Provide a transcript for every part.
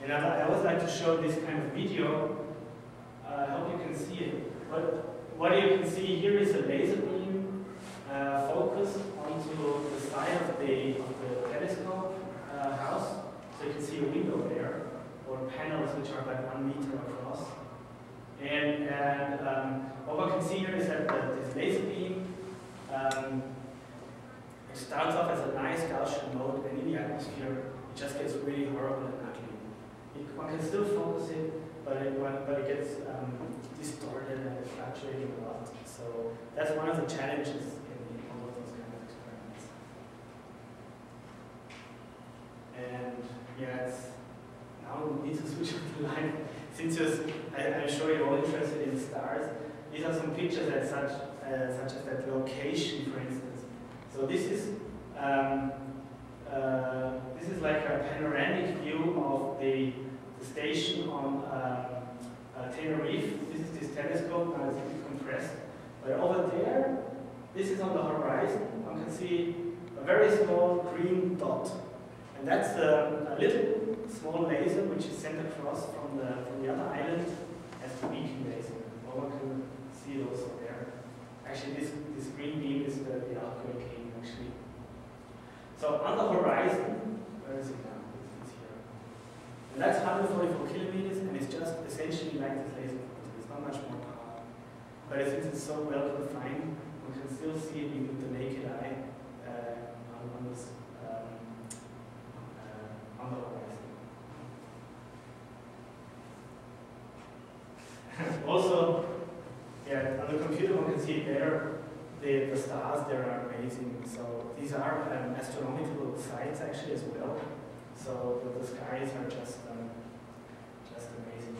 And I always like to show this kind of video. I hope you can see it. But what you can see here is a laser beam focused onto the side of the telescope house. So you can see a window there, or panels which are like 1 meter across. And what we can see here is that this laser beam it starts off as a nice Gaussian mode, and in the atmosphere it just gets really horrible and ugly. One can still focus it, but it gets distorted and it's fluctuating a lot. So that's one of the challenges in all of those kind of experiments. And yeah, now we need to switch on the line. Since I'm sure you're all interested in stars, these are some pictures that such as that location, for instance. So this is like a panoramic view of the station on Tenerife. This is this telescope. Now it's a bit compressed. But over there, this is on the horizon. One can see a very small green dot, and that's a little small laser which is sent across from the other island as the beacon laser. One can see it also there. Actually, this green beam is the outgoing beam, actually. So on the horizon, where is it now? It's here. And that's 144 kilometers, and it's just essentially like this laser photon. It's not much more power. But since it's so well confined, we can still see it with the naked eye on the horizon. Also, yeah, on the computer one can see there the stars there are amazing. So these are astronomical sites actually as well. So the skies are just amazing.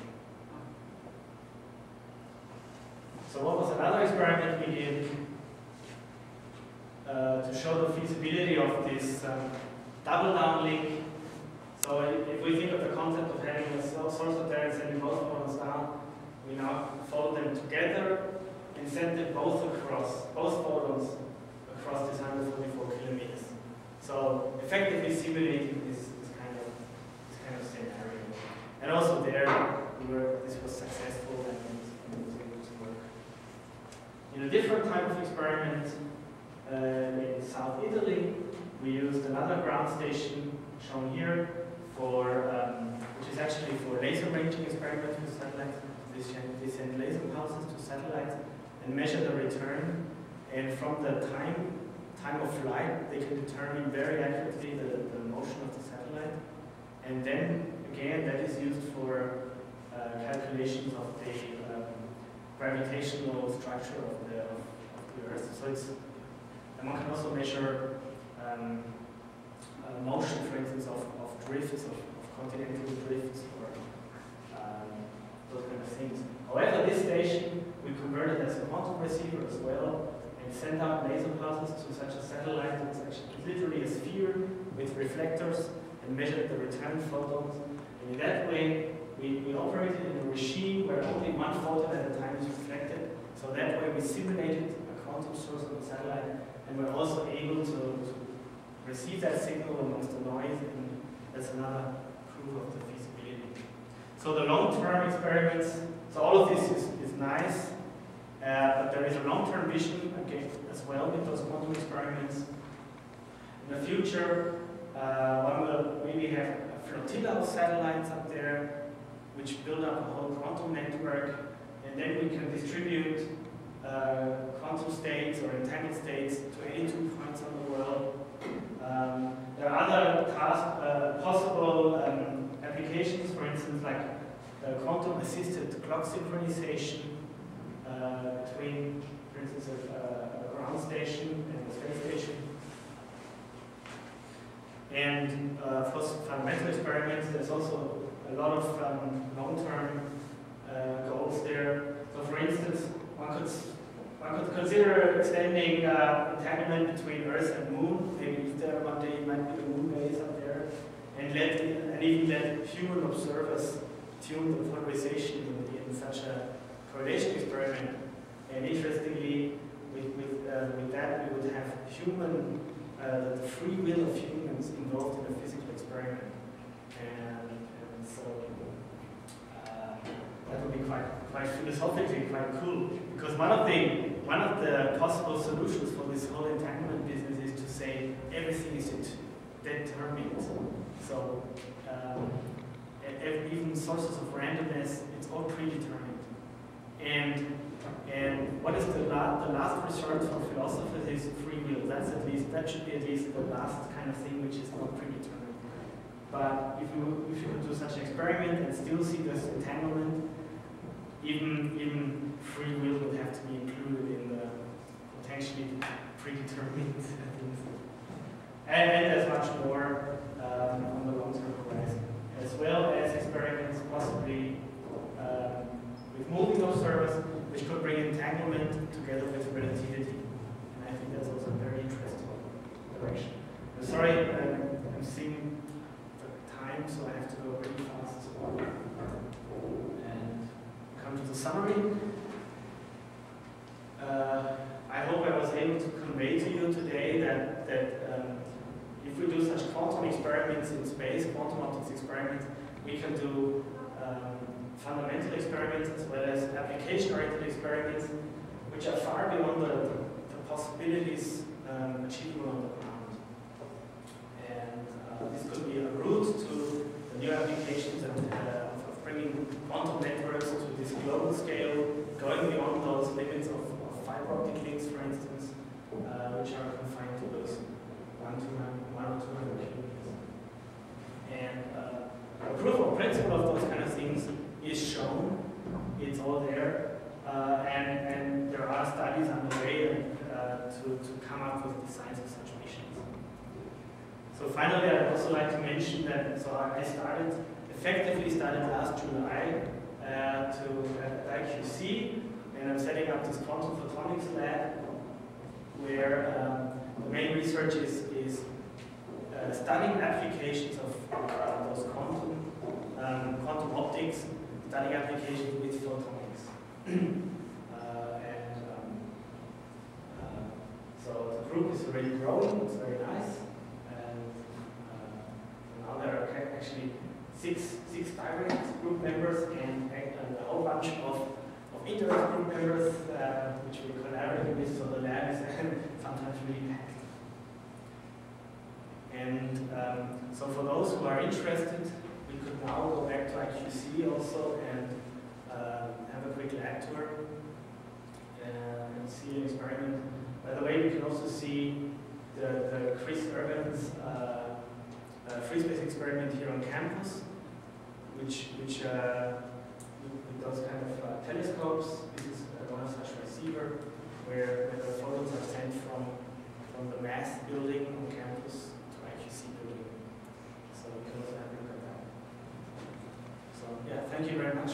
So what was another experiment we did to show the feasibility of this double downlink? So if we think of the concept of having a source of there and sending both photons down, we now follow them together and send them both photons across this 144 kilometers. So effectively simulating this kind of scenario. And also there, this was successful and it was able to work. In a different type of experiment in South Italy, we used another ground station shown here which is actually for laser ranging experiments with satellites. They send laser pulses to satellites and measure the return, and from the time of flight they can determine very accurately the motion of the satellite, and then again that is used for calculations of the gravitational structure of the Earth. So and one can also measure motion, for instance, of drifts, of continental drifts, or those kind of things. However, this station we converted as a quantum receiver as well, and sent out laser pulses to such a satellite that's actually literally a sphere with reflectors, and measured the return photons. And in that way, we operated in a regime where only one photon at a time is reflected. So that way we simulated a quantum source on the satellite, and we're also able to receive that signal amongst the noise, and that's another proof of the feasibility. So the long-term experiments, so all of this is nice, but there is a long-term vision again as well with those quantum experiments. In the future, one will maybe have a flotilla of satellites up there, which build up a whole quantum network, and then we can distribute quantum states or entangled states to 82 points on the world. There are other possible applications, for instance, like quantum-assisted clock synchronization between, for instance, a ground station and a space station. And for fundamental experiments, there's also a lot of long-term goals there. So, for instance, one could consider extending entanglement between Earth and Moon. Maybe if there one day might be a moon base up there, and even let human observers tune the polarization in such a correlation experiment. And interestingly, with that we would have the free will of humans involved in a physical experiment. And so So that would be quite philosophically quite cool, because one of the possible solutions for this whole entanglement business is to say everything is determined. So even sources of randomness, it's all predetermined. And what is the last resort for philosophers is free will. That should be at least the last kind of thing which is not predetermined. But if you could do such an experiment and still see this entanglement, even free will would have to be included in the potentially predetermined things. And there's much more on the long-term horizon, as well as experiments possibly with moving observers, which could bring entanglement together with relativity. And I think that's also a very interesting direction. I'm sorry, I'm seeing the time, so I have to go really fast. And come to the summary. I hope I was able to convey to you today that if we do such quantum experiments in space, quantum optics experiments, we can do fundamental experiments as well as application-oriented experiments, which are far beyond the possibilities achievable on the ground. And this could be a route to the new applications of bringing quantum networks to this global scale, going beyond those limits of fiber optic links, for instance, which are confined to those 1 or 200 kilometers. And the proof of principle of those kind of things is shown. It's all there, and there are studies underway to come up with designs of such missions. So finally, I'd also like to mention that I effectively started last July at IQC, and I'm setting up this quantum photonics lab, where the main research is studying applications of those quantum optics, studying applications with photonics. So the group is already growing, it's very nice, and now there are actually six direct group members and a whole bunch of indirect group members, which we collaborate with, so the lab is sometimes really packed. And so for those who are interested, we could now go back to IQC also and have a quick lab tour and see an experiment. By the way, we can also see the Chris Urban's free space experiment here on campus, which with those kind of telescopes. This is one such receiver where the photons are sent from the mass building on campus to IQC building. So we can also have a look at that. So yeah, thank you very much.